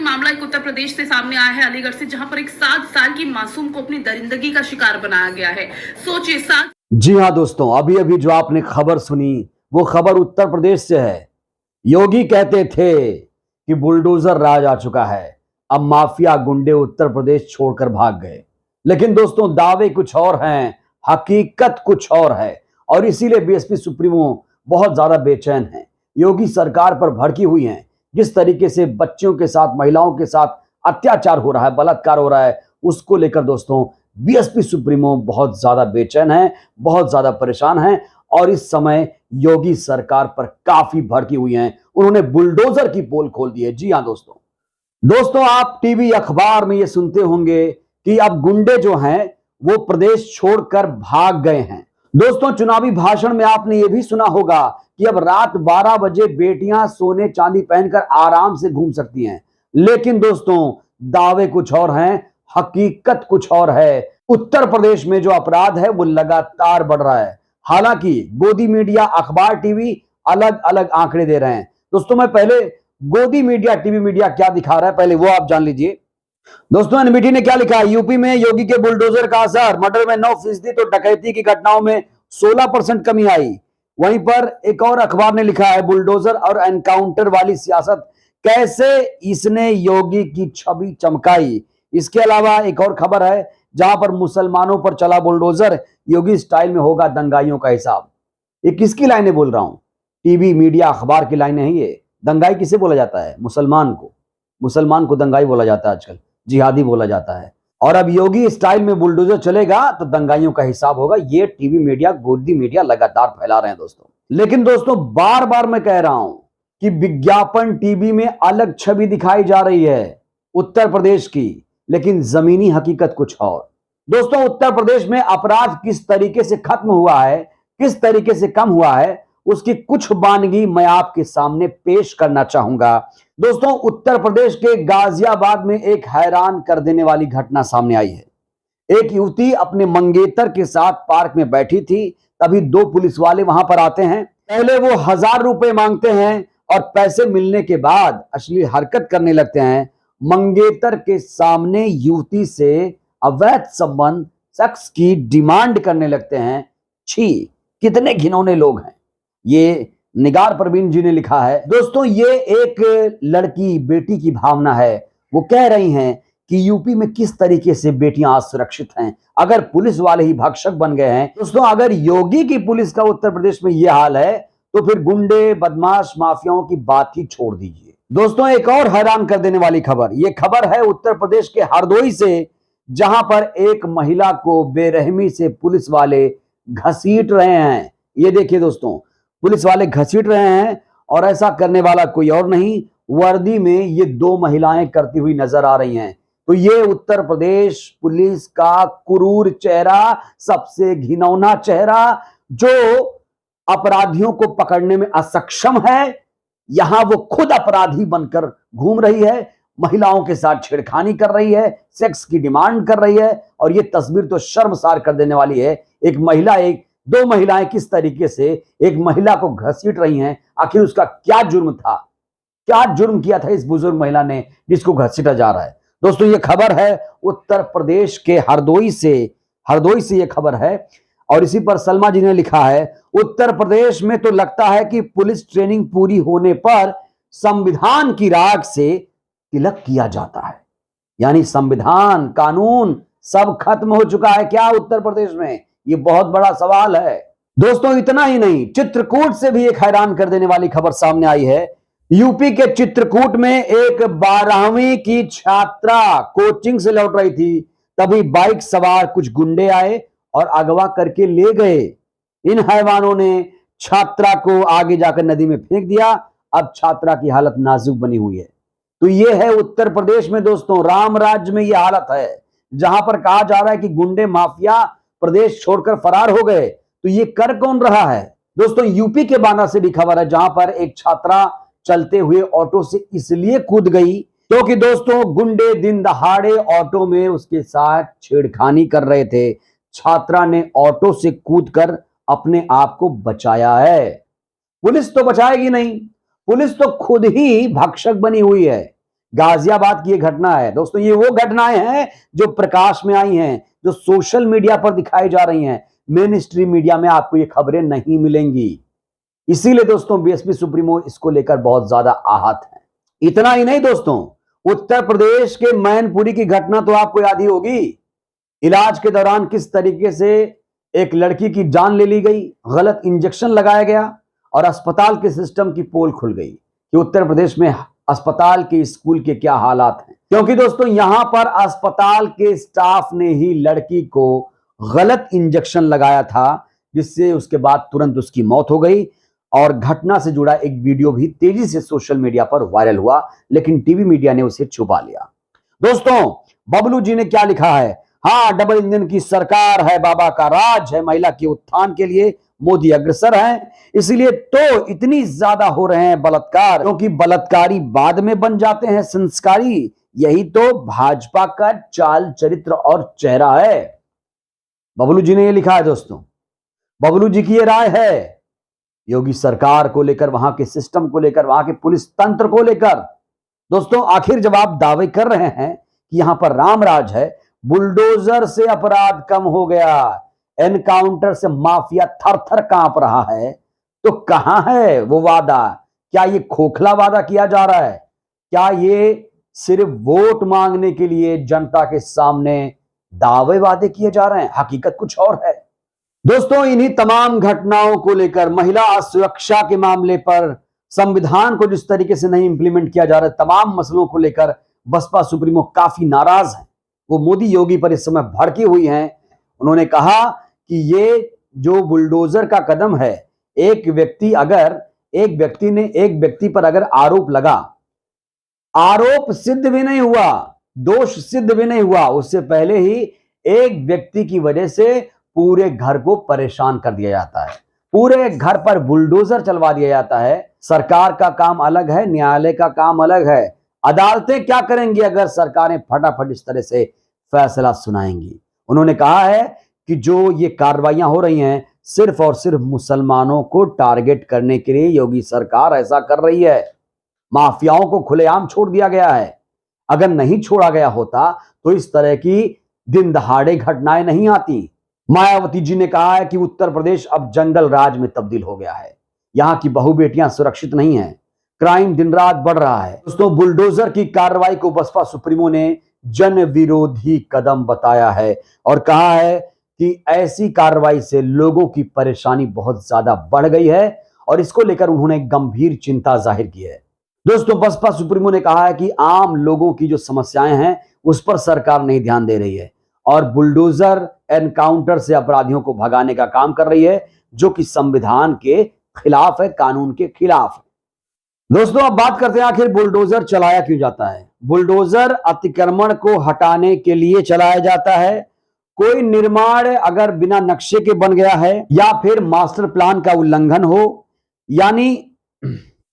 ही मामला एक उत्तर प्रदेश से सामने आया है, अलीगढ़ से, जहां पर एक 7 साल की मासूम को अपनी दरिंदगी का शिकार बनाया गया है। सोचिए, 7। जी हाँ दोस्तों, अभी अभी जो आपने खबर सुनी वो खबर उत्तर प्रदेश से है। योगी कहते थे कि बुलडोजर राज आ चुका है, अब माफिया गुंडे उत्तर प्रदेश छोड़कर भाग गए। लेकिन दोस्तों, दावे कुछ और हैं, हकीकत कुछ और है, और इसीलिए बीएसपी सुप्रीमो बहुत ज्यादा बेचैन है। योगी सरकार पर भड़की हुई हैं। जिस तरीके से बच्चों के साथ, महिलाओं के साथ अत्याचार हो रहा है, बलात्कार हो रहा है, उसको लेकर दोस्तों बीएसपी सुप्रीमो बहुत ज्यादा बेचैन है, बहुत ज्यादा परेशान है, और इस समय योगी सरकार पर काफी भड़की हुई हैं। उन्होंने बुलडोजर की पोल खोल दी है। जी हाँ दोस्तों, आप टीवी अखबार में ये सुनते होंगे कि अब गुंडे जो हैं वो प्रदेश छोड़कर भाग गए हैं। दोस्तों, चुनावी भाषण में आपने ये भी सुना होगा कि अब रात 12 बजे बेटियां सोने चांदी पहनकर आराम से घूम सकती हैं। लेकिन दोस्तों, दावे कुछ और हैं, हकीकत कुछ और है। उत्तर प्रदेश में जो अपराध है वो लगातार बढ़ रहा है। हालांकि गोदी मीडिया, अखबार, टीवी अलग अलग आंकड़े दे रहे हैं। दोस्तों, मैं पहले गोदी मीडिया, टीवी मीडिया क्या दिखा रहा है पहले वो आप जान लीजिए। दोस्तों, एनबीटी ने क्या लिखा है? यूपी में योगी के बुलडोजर का असर, मर्डर में 9% तो डकैती की घटनाओं में 16% कमी आई। वहीं पर एक और अखबार ने लिखा है, बुलडोजर और एनकाउंटर वाली सियासत कैसे इसने योगी की छवि चमकाई। इसके अलावा एक और खबर है जहां पर मुसलमानों पर चला बुलडोजर, योगी स्टाइल में होगा दंगाइयों का हिसाब। ये किसकी लाइनें बोल रहा हूं? टीवी मीडिया अखबार की लाइनें हैं ये। दंगाई किसे बोला जाता है? मुसलमान को। मुसलमान को दंगाई बोला जाता है, आजकल जिहादी बोला जाता है। और अब योगी स्टाइल में बुलडोजर चलेगा तो दंगाइयों का हिसाब होगा। ये टीवी मीडिया, गोदी मीडिया लगातार फैला रहे हैं दोस्तों। लेकिन दोस्तों, बार बार मैं कह रहा हूं कि विज्ञापन टीवी में अलग छवि दिखाई जा रही है उत्तर प्रदेश की, लेकिन जमीनी हकीकत कुछ और। दोस्तों, उत्तर प्रदेश में अपराध किस तरीके से खत्म हुआ है, किस तरीके से कम हुआ है, उसकी कुछ वानगी मैं आपके सामने पेश करना चाहूंगा। दोस्तों, उत्तर प्रदेश के गाजियाबाद में एक हैरान कर देने वाली घटना सामने आई है। एक युवती अपने मंगेतर के साथ पार्क में बैठी थी, तभी 2 पुलिस वाले वहां पर आते हैं। पहले वो 1000 रुपए मांगते हैं और पैसे मिलने के बाद अश्लील हरकत करने लगते हैं। मंगेतर के सामने युवती से अवैध संबंध, सेक्स की डिमांड करने लगते हैं। छी, कितने घिनौने लोग हैं। ये निगार परवीन जी ने लिखा है। दोस्तों, ये एक लड़की, बेटी की भावना है। वो कह रही हैं कि यूपी में किस तरीके से बेटियां असुरक्षित हैं, अगर पुलिस वाले ही भक्षक बन गए हैं। दोस्तों, अगर योगी की पुलिस का उत्तर प्रदेश में यह हाल है तो फिर गुंडे, बदमाश, माफियाओं की बात ही छोड़ दीजिए। दोस्तों, एक और हैरान कर देने वाली खबर, यह खबर है उत्तर प्रदेश के हरदोई से, जहां पर एक महिला को बेरहमी से पुलिस वाले घसीट रहे हैं। ये देखिए दोस्तों, पुलिस वाले घसीट रहे हैं, और ऐसा करने वाला कोई और नहीं, वर्दी में ये 2 महिलाएं करती हुई नजर आ रही हैं। तो ये उत्तर प्रदेश पुलिस का क्रूर चेहरा, सबसे घिनौना चेहरा, जो अपराधियों को पकड़ने में असक्षम है। यहां वो खुद अपराधी बनकर घूम रही है, महिलाओं के साथ छेड़खानी कर रही है, सेक्स की डिमांड कर रही है। और ये तस्वीर तो शर्मसार कर देने वाली है। एक महिला, 2 महिलाएं किस तरीके से एक महिला को घसीट रही हैं। आखिर उसका क्या जुर्म था, क्या जुर्म किया था इस बुजुर्ग महिला ने जिसको घसीटा जा रहा है। दोस्तों, ये खबर है उत्तर प्रदेश के हरदोई से ये खबर है। और इसी पर सलमा जी ने लिखा है, उत्तर प्रदेश में तो लगता है कि पुलिस ट्रेनिंग पूरी होने पर संविधान की राख से तिलक किया जाता है। यानी संविधान, कानून सब खत्म हो चुका है क्या उत्तर प्रदेश में? ये बहुत बड़ा सवाल है। दोस्तों, इतना ही नहीं, चित्रकूट से भी एक हैरान कर देने वाली खबर सामने आई है। यूपी के चित्रकूट में एक 12वीं की छात्रा कोचिंग से लौट रही थी, तभी बाइक सवार कुछ गुंडे आए और अगवा करके ले गए। इन हैवानों ने छात्रा को आगे जाकर नदी में फेंक दिया। अब छात्रा की हालत नाजुक बनी हुई है। तो ये है उत्तर प्रदेश में दोस्तों, राम राज्य में ये हालत है, जहां पर कहा जा रहा है कि गुंडे, माफिया प्रदेश छोड़कर फरार हो गए। तो ये कर कौन रहा है? दोस्तों, यूपी के बांदा से भी खबर है, जहां पर एक छात्रा चलते हुए ऑटो से इसलिए कूद गई क्योंकि दोस्तों, गुंडे दिन दहाड़े ऑटो में उसके साथ छेड़खानी कर रहे थे। छात्रा ने ऑटो से कूदकर अपने आप को बचाया है। पुलिस तो बचाएगी नहीं, पुलिस तो खुद ही भक्षक बनी हुई है। गाजियाबाद की ये घटना है दोस्तों। ये वो घटनाएं हैं जो प्रकाश में आई हैं, जो सोशल मीडिया पर दिखाई जा रही हैं। मेन स्ट्रीम मीडिया में आपको ये खबरें नहीं मिलेंगी। इसीलिए दोस्तों बीएसपी सुप्रीमो इसको लेकर बहुत ज्यादा आहत है। इतना ही नहीं दोस्तों, उत्तर प्रदेश के मैनपुरी की घटना तो आपको याद ही होगी। इलाज के दौरान किस तरीके से एक लड़की की जान ले ली गई, गलत इंजेक्शन लगाया गया और अस्पताल के सिस्टम की पोल खुल गई कि उत्तर प्रदेश में अस्पताल के स्कूल के क्या हालात हैं। क्योंकि दोस्तों यहां पर अस्पताल के स्टाफ ने ही लड़की को गलत इंजेक्शन लगाया था, जिससे उसके बाद तुरंत उसकी मौत हो गई। और घटना से जुड़ा एक वीडियो भी तेजी से सोशल मीडिया पर वायरल हुआ, लेकिन टीवी मीडिया ने उसे छुपा लिया। दोस्तों बबलू जी ने क्या लिखा है, हाँ डबल इंजन की सरकार है, बाबा का राज है, महिला के उत्थान के लिए मोदी अग्रसर हैं, इसलिए तो इतनी ज्यादा हो रहे हैं बलात्कार, क्योंकि बलात्कारी बाद में बन जाते हैं संस्कारी। यही तो भाजपा का चाल चरित्र और चेहरा है। बबलू जी ने यह लिखा है दोस्तों, बबलू जी की यह राय है योगी सरकार को लेकर, वहां के सिस्टम को लेकर, वहां के पुलिस तंत्र को लेकर। दोस्तों आखिर जब आप दावे कर रहे हैं कि यहां पर राम राज है, बुलडोजर से अपराध कम हो गया, एनकाउंटर से माफिया थर थर कांप रहा है, तो कहां है वो वादा? क्या ये खोखला वादा किया जा रहा है? क्या ये सिर्फ वोट मांगने के लिए जनता के सामने दावे वादे किए जा रहे हैं? हकीकत कुछ और है। दोस्तों इन्हीं तमाम घटनाओं को लेकर, महिला सुरक्षा के मामले पर, संविधान को जिस तरीके से नहीं इंप्लीमेंट किया जा रहा है, तमाम मसलों को लेकर बसपा सुप्रीमो काफी नाराज है। वो मोदी योगी पर इस समय भड़की हुई हैं। उन्होंने कहा कि ये जो बुलडोजर का कदम है, एक व्यक्ति पर अगर आरोप लगा, आरोप सिद्ध भी नहीं हुआ, दोष सिद्ध भी नहीं हुआ, उससे पहले ही एक व्यक्ति की वजह से पूरे घर को परेशान कर दिया जाता है, पूरे घर पर बुलडोजर चलवा दिया जाता है। सरकार का काम अलग है, न्यायालय का काम अलग है। अदालतें क्या करेंगी अगर सरकारें फटाफट इस तरह से फैसला सुनाएंगी? उन्होंने कहा है कि जो ये कार्रवाइयां हो रही हैं, सिर्फ और सिर्फ मुसलमानों को टारगेट करने के लिए योगी सरकार ऐसा कर रही है। माफियाओं को खुलेआम छोड़ दिया गया है। अगर नहीं छोड़ा गया होता तो इस तरह की दिन दहाड़े घटनाएं नहीं आती। मायावती जी ने कहा है कि उत्तर प्रदेश अब जंगल राज में तब्दील हो गया है, यहां की बहू बेटियां सुरक्षित नहीं हैं, क्राइम दिन रात बढ़ रहा है। दोस्तों बुलडोजर की कार्रवाई को बसपा सुप्रीमो ने जन विरोधी कदम बताया है और कहा है कि ऐसी कार्रवाई से लोगों की परेशानी बहुत ज्यादा बढ़ गई है और इसको लेकर उन्होंने गंभीर चिंता जाहिर की है। दोस्तों बसपा सुप्रीमो ने कहा है कि आम लोगों की जो समस्याएं हैं उस पर सरकार नहीं ध्यान दे रही है और बुलडोजर एनकाउंटर से अपराधियों को भगाने का काम कर रही है, जो कि संविधान के खिलाफ है, कानून के खिलाफ है। दोस्तों अब बात करते हैं आखिर बुलडोजर चलाया क्यों जाता है। बुलडोजर अतिक्रमण को हटाने के लिए चलाया जाता है। कोई निर्माण अगर बिना नक्शे के बन गया है या फिर मास्टर प्लान का उल्लंघन हो, यानी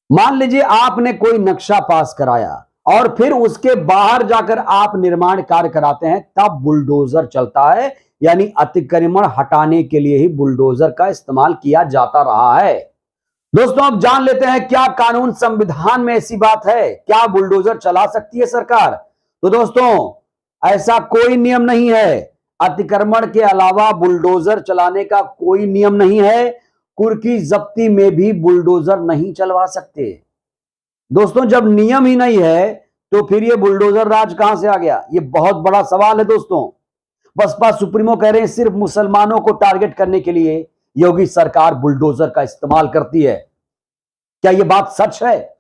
मान लीजिए आपने कोई नक्शा पास कराया और फिर उसके बाहर जाकर आप निर्माण कार्य कराते हैं, तब बुलडोजर चलता है। यानी अतिक्रमण हटाने के लिए ही बुलडोजर का इस्तेमाल किया जाता रहा है। दोस्तों अब जान लेते हैं क्या कानून संविधान में ऐसी बात है, क्या बुलडोजर चला सकती है सरकार? तो दोस्तों ऐसा कोई नियम नहीं है। अतिक्रमण के अलावा बुलडोजर चलाने का कोई नियम नहीं है। कुर्की जब्ती में भी बुलडोजर नहीं चलवा सकते। दोस्तों जब नियम ही नहीं है तो फिर ये बुलडोजर राज कहां से आ गया? ये बहुत बड़ा सवाल है। दोस्तों बसपा सुप्रीमो कह रहे हैं सिर्फ मुसलमानों को टारगेट करने के लिए योगी सरकार बुलडोजर का इस्तेमाल करती है। क्या यह बात सच है?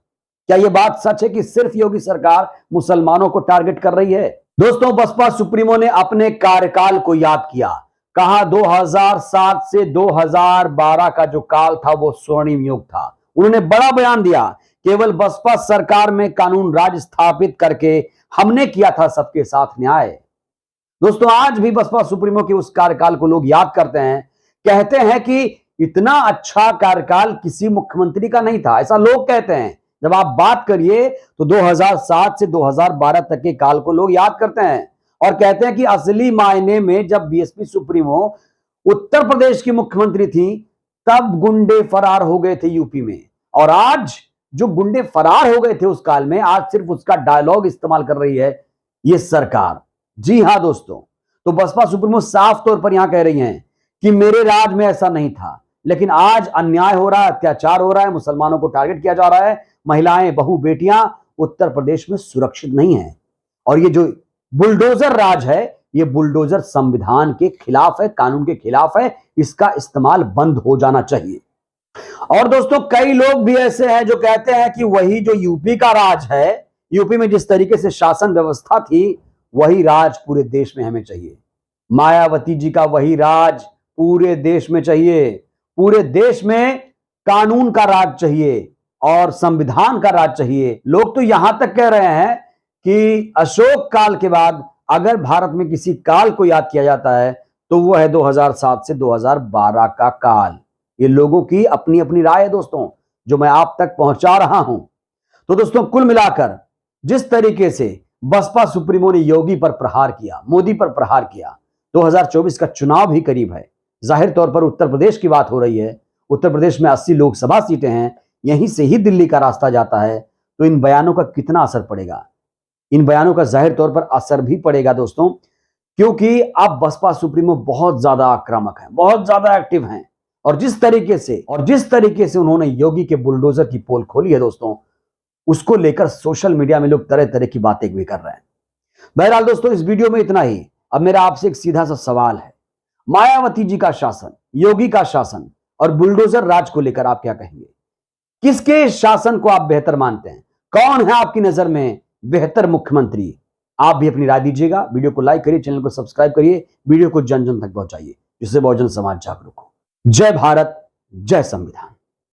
क्या यह बात सच है कि सिर्फ योगी सरकार मुसलमानों को टारगेट कर रही है? दोस्तों बसपा सुप्रीमो ने अपने कार्यकाल को याद किया, कहा 2007 से 2012 का जो काल था वो स्वर्णिम युग था। उन्होंने बड़ा बयान दिया, केवल बसपा सरकार में कानून राज स्थापित करके हमने किया था सबके साथ न्याय। दोस्तों आज भी बसपा सुप्रीमो के उस कार्यकाल को लोग याद करते हैं, कहते हैं कि इतना अच्छा कार्यकाल किसी मुख्यमंत्री का नहीं था, ऐसा लोग कहते हैं। जब आप बात करिए तो 2007 से 2012 तक के काल को लोग याद करते हैं और कहते हैं कि असली मायने में जब बीएसपी सुप्रीमो उत्तर प्रदेश की मुख्यमंत्री थी तब गुंडे फरार हो गए थे यूपी में, और आज जो गुंडे फरार हो गए थे उस काल में, आज सिर्फ उसका डायलॉग इस्तेमाल कर रही है ये सरकार। जी हां दोस्तों, तो बसपा सुप्रीमो साफ तौर पर यहां कह रही हैं कि मेरे राज में ऐसा नहीं था, लेकिन आज अन्याय हो रहा है, अत्याचार हो रहा है, मुसलमानों को टारगेट किया जा रहा है, महिलाएं, बहू, बेटियां उत्तर प्रदेश में सुरक्षित नहीं है। और ये जो बुलडोजर राज है, ये बुलडोजर संविधान के खिलाफ है, कानून के खिलाफ है, इसका इस्तेमाल बंद हो जाना चाहिए। और दोस्तों, कई लोग भी ऐसे हैं जो कहते हैं कि वही जो यूपी का राज है, यूपी में जिस तरीके से शासन व्यवस्था थी, वही राज पूरे देश में हमें चाहिए। मायावती जी का वही राज पूरे देश में चाहिए। पूरे देश में कानून का राज चाहिए और संविधान का राज चाहिए। लोग तो यहां तक कह रहे हैं कि अशोक काल के बाद अगर भारत में किसी काल को याद किया जाता है तो वो है 2007 से 2012 का काल। ये लोगों की अपनी अपनी राय है दोस्तों, जो मैं आप तक पहुंचा रहा हूं। तो दोस्तों, कुल मिलाकर जिस तरीके से बसपा सुप्रीमो ने योगी पर प्रहार किया, मोदी पर प्रहार किया, 2024 का चुनाव भी करीब है। जाहिर तौर पर उत्तर प्रदेश की बात हो रही है। उत्तर प्रदेश में 80 लोकसभा सीटें हैं, यहीं से ही दिल्ली का रास्ता जाता है। तो इन बयानों का कितना असर पड़ेगा? इन बयानों का जाहिर तौर पर असर भी पड़ेगा दोस्तों, क्योंकि अब बसपा सुप्रीमो बहुत ज्यादा आक्रामक है, बहुत ज्यादा एक्टिव हैं। और जिस तरीके से उन्होंने योगी के बुलडोजर की पोल खोली है दोस्तों, उसको लेकर सोशल मीडिया में लोग तरह तरह की बातें भी कर रहे हैं। बहरहाल दोस्तों, इस वीडियो में इतना ही। अब मेरा आपसे एक सीधा सा सवाल है, मायावती जी का शासन, योगी का शासन और बुलडोजर राज को लेकर आप क्या कहेंगे? किसके शासन को आप बेहतर मानते हैं? कौन है आपकी नजर में बेहतर मुख्यमंत्री? आप भी अपनी राय दीजिएगा। वीडियो को लाइक करिए, चैनल को सब्सक्राइब करिए, वीडियो को जन जन तक पहुंचाइए, जिससे बहुजन समाज जागरूक हो। जय भारत, जय संविधान।